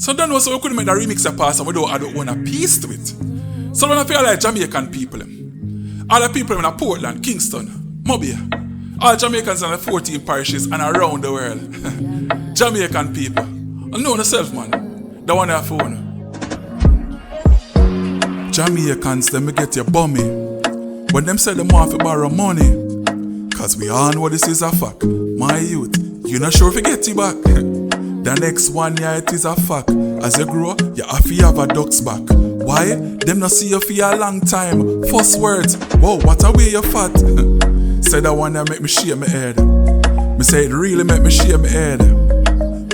So don't know, so we couldn't make the remix a pass and we don't add our own piece to it. So when I feel like Jamaican people, all the people in Portland, Kingston, Mobile, all Jamaicans in the 14 parishes and around the world. Jamaican people. I know yourself, man. The one I phone. Jamaicans, them get your bummy. When them say them want to borrow money. Cause we all know this is a fact. My youth, you not sure if you get it back. The next 1 year it is a fact. As you grow, you have a duck's back. Why? Them not see you for a long time. First words, whoa, what a way you fat. Say that one that make me shake my head. Me say it really make me shake my head.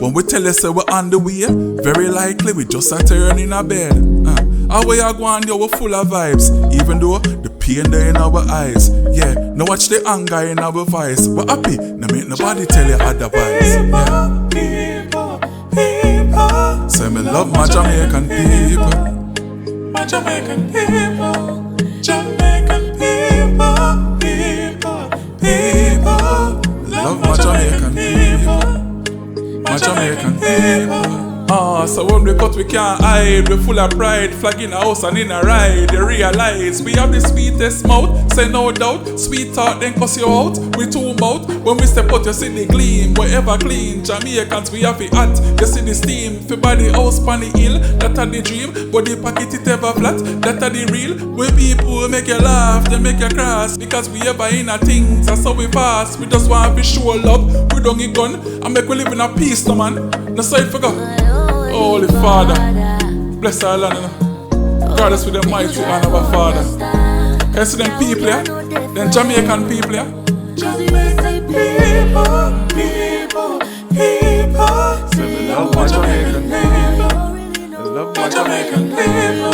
When we tell you say we're on the way, very likely we just a turn in a bed. How we are going, yo, we're full of vibes. Even though the pain there in our eyes. Yeah, now watch the anger in our voice. We're happy, now make nobody tell you otherwise. Yeah. People. Say me love my Jamaican people. My Jamaican people. Jamaican people. People. Love my Jamaican people. My Jamaican people. So when we cut we can't hide. We full of pride, flag in a house and in a ride. You realize we have the sweetest mouth. Say no doubt, sweet talk then cuss you out. We two mouth, when we step out you see the gleam. Wherever clean, Jamaicans we have it hot. You see the steam, fi body house pan the hill. That a the dream, but the pocket it ever flat. That a the real, where people make you laugh, they make you cross. Because we ever in a things, that's how we fast. We just want to show love, we don't get gun. And make we live in a peace no man, no side for God. Holy Father, bless our land, guard us with the mighty hand of our Father. Can you see them people, yeah? Them Jamaican people, yeah? Jamaican people. Say me love my Jamaican people. I love my Jamaican people.